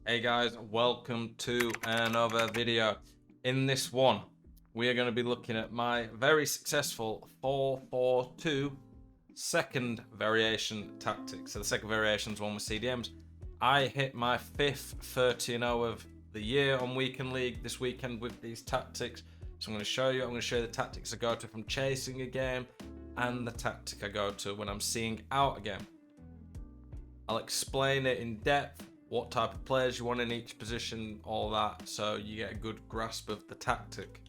Hey guys, welcome to another video. In this one, we are going to be looking at my very successful 4-4-2 second variation tactic. So the second variation is one with CDMs. I hit my 5th 30-0 of the year on Weekend League this weekend with these tactics. So I'm going to show you the tactics I go to from chasing a game and the tactic I go to when I'm seeing out a game. I'll explain it in depth, what type of players you want in each position, all that, so you get a good grasp of the tactic.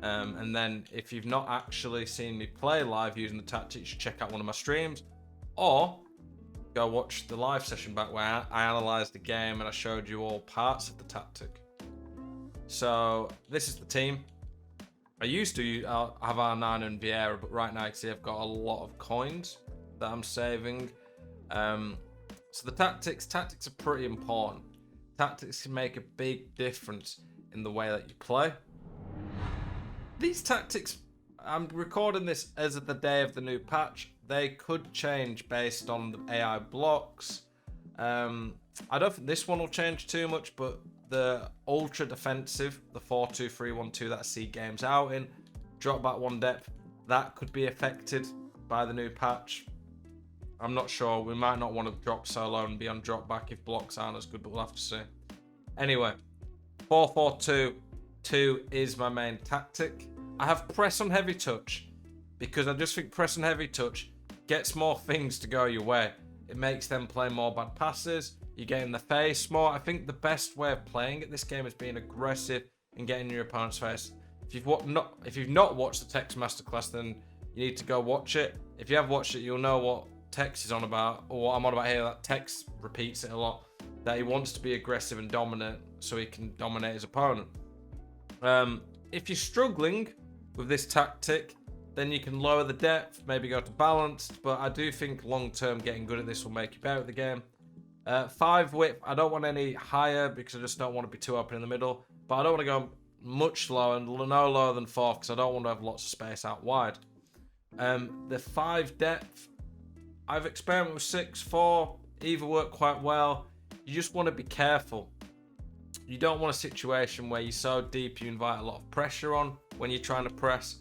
And then if you've not actually seen me play live using the tactics, check out one of my streams, or go watch the live session back where I analysed the game and I showed you all parts of the tactic. So this is the team. I used to have R9 and Vieira, but right now you can see I've got a lot of coins that I'm saving. So the tactics are pretty important. Tactics can make a big difference in the way that you play. These tactics, I'm recording this as of the day of the new patch. They could change based on the AI blocks. I don't think this one will change too much, but the ultra defensive, the 4-2-3-1-2 that I see games out in, drop back 1 depth, that could be affected by the new patch. I'm not sure. We might not want to drop so low and be on drop back if blocks aren't as good, but we'll have to see. Anyway, 4-4-2-2 is my main tactic. I have press on heavy touch because I just think press on heavy touch gets more things to go your way. It makes them play more bad passes. You get in the face more. I think the best way of playing at this game is being aggressive and getting in your opponent's face. If you've not watched the Text Masterclass, then you need to go watch it. If you have watched it, you'll know what Tex is on about, or what I'm on about here. That Tex repeats it a lot, that he wants to be aggressive and dominant so he can dominate his opponent. If you're struggling with this tactic, then you can lower the depth, maybe go to balanced, but I do think long term getting good at this will make you better at the game. 5 width, I don't want any higher because I just don't want to be too open in the middle, but I don't want to go much lower and no lower than 4 because I don't want to have lots of space out wide. The 5 depth, I've experimented with 6-4, either work quite well. You just want to be careful. You don't want a situation where you're so deep you invite a lot of pressure on when you're trying to press.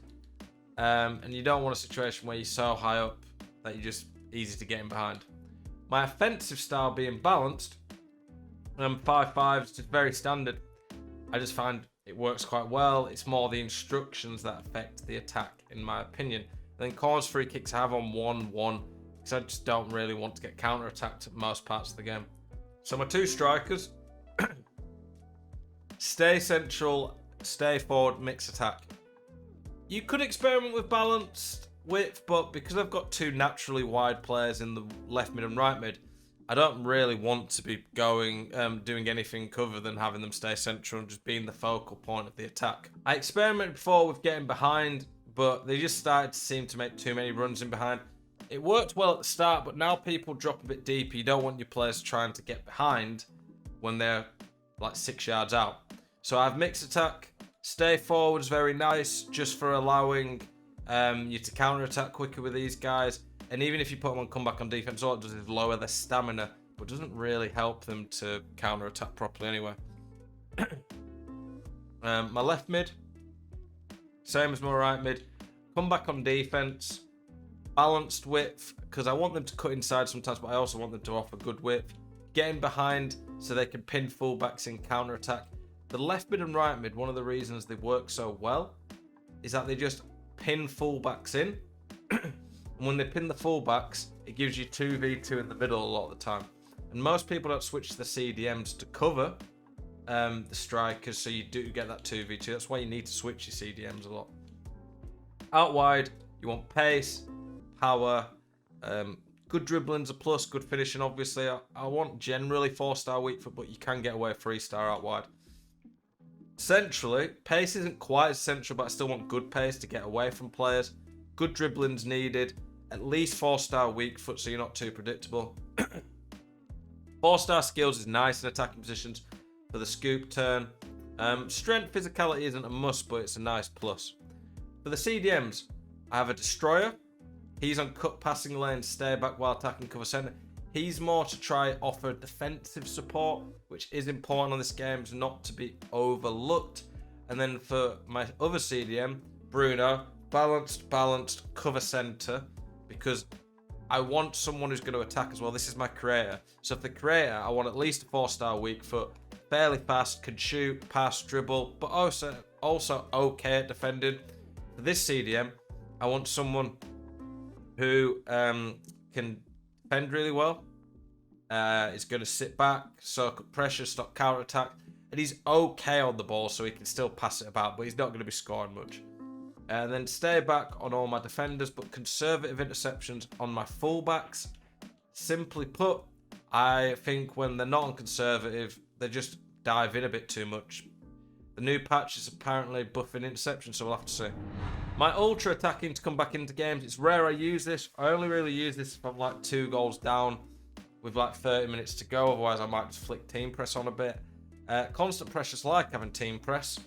And you don't want a situation where you're so high up that you're just easy to get in behind. My offensive style being balanced, 5-5 is just very standard. I just find it works quite well. It's more the instructions that affect the attack, in my opinion. Then corners, free kicks I have on 1-1. Because I just don't really want to get counter-attacked at most parts of the game. So my 2 strikers, stay central, stay forward, mix attack. You could experiment with balanced width, but because I've got 2 naturally wide players in the left mid and right mid, I don't really want to be doing anything other than having them stay central and just being the focal point of the attack. I experimented before with getting behind, but they just started to seem to make too many runs in behind. It worked well at the start, but now people drop a bit deeper. You don't want your players trying to get behind when they're like 6 yards out. So I've mixed attack. Stay forward is very nice, just for allowing you to counter attack quicker with these guys. And even if you put them on comeback on defense, all it does is lower their stamina, but doesn't really help them to counter attack properly anyway. My left mid, same as my right mid. Come back on defense. Balanced width, because I want them to cut inside sometimes, but I also want them to offer good width. Getting behind so they can pin fullbacks in counter attack. The left mid and right mid, one of the reasons they work so well is that they just pin fullbacks in. And when they pin the fullbacks, it gives you 2v2 in the middle a lot of the time. And most people don't switch the CDMs to cover the strikers, so you do get that 2v2. That's why you need to switch your CDMs a lot. Out wide, you want pace, power, good dribbling's a plus, good finishing obviously. I want generally 4-star weak foot, but you can get away 3-star out wide. Centrally, pace isn't quite as central, but I still want good pace to get away from players. Good dribbling's needed, at least 4-star weak foot so you're not too predictable. 4-star skills is nice in attacking positions for the scoop turn. Strength, physicality isn't a must, but it's a nice plus. For the CDMs, I have a destroyer. He's on cut passing lane, stay back while attacking cover centre. He's more to try offer defensive support, which is important on this game, not to be overlooked. And then for my other CDM, Bruno, balanced cover center, because I want someone who's going to attack as well. This is my creator. So for the creator, I want at least a 4-star weak foot, fairly fast, can shoot, pass, dribble, but also okay at defending. For this CDM, I want someone who can defend really well. He's going to sit back, soak up pressure, stop counter attack, and he's okay on the ball, so he can still pass it about, but he's not going to be scoring much. And then stay back on all my defenders, but conservative interceptions on my fullbacks. Simply put, I think when they're not on conservative, they just dive in a bit too much. The new patch is apparently buffing interceptions, so we'll have to see. My ultra attacking to come back into games. It's rare I use this. I only really use this if I'm like 2 goals down with like 30 minutes to go. Otherwise, I might just flick team press on a bit. Constant pressures like having team press.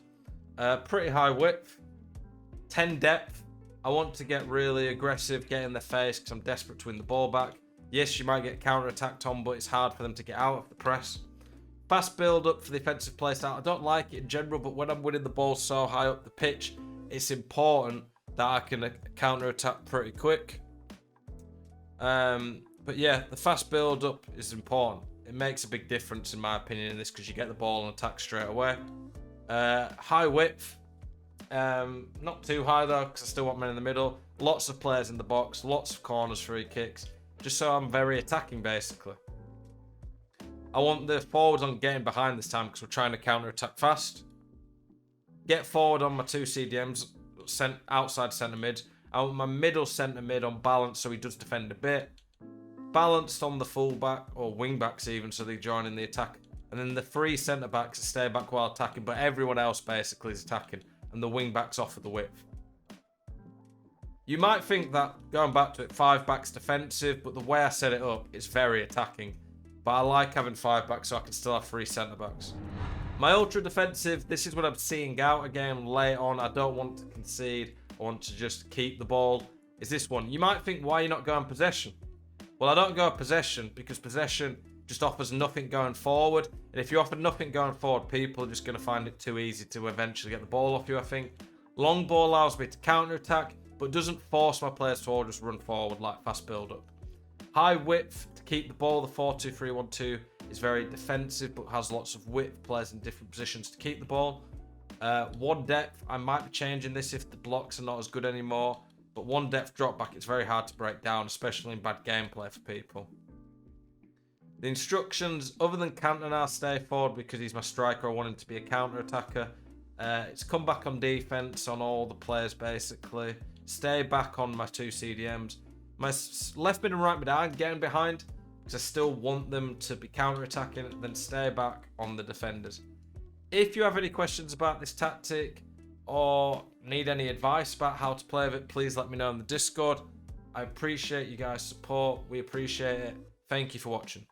Pretty high width. 10 depth. I want to get really aggressive, get in their face because I'm desperate to win the ball back. Yes, you might get counter-attacked on, but it's hard for them to get out of the press. Fast build-up for the offensive playstyle. I don't like it in general, but when I'm winning the ball so high up the pitch, it's important that I can counter-attack pretty quick. But yeah, the fast build-up is important. It makes a big difference, in my opinion, in this because you get the ball and attack straight away. High width. Not too high though, because I still want men in the middle. Lots of players in the box, lots of corners, free kicks, just so I'm very attacking basically. I want the forwards on getting behind this time because we're trying to counter attack fast. Get forward on my 2 CDMs, outside centre mids. I want my middle centre mid on balance so he does defend a bit. Balanced on the fullback or wing backs even, so they join in the attack. And then the 3 centre backs stay back while attacking, but everyone else basically is attacking. And the wing backs offer the width. You might think that, going back to it, 5 backs defensive, but the way I set it up, it's very attacking. But I like having 5 backs so I can still have 3 centre backs. My ultra defensive, this is what I'm seeing out again late on. I don't want to concede. I want to just keep the ball. Is this one. You might think, why are you not going possession? Well, I don't go possession because possession just offers nothing going forward. And if you offer nothing going forward, people are just going to find it too easy to eventually get the ball off you, I think. Long ball allows me to counter-attack, but doesn't force my players to all just run forward like fast build-up. High width to keep the ball. The 4-2-3-1-2 is very defensive, but has lots of width, players in different positions to keep the ball. 1 depth, I might be changing this if the blocks are not as good anymore. But 1 depth drop back, it's very hard to break down, especially in bad gameplay for people. The instructions, other than Cantona, stay forward because he's my striker. I want him to be a counter-attacker. It's come back on defense on all the players, basically. Stay back on my 2 CDMs. My left mid and right mid aren't getting behind because I still want them to be counter-attacking. Then stay back on the defenders. If you have any questions about this tactic or need any advice about how to play with it, please let me know in the Discord. I appreciate you guys' support. We appreciate it. Thank you for watching.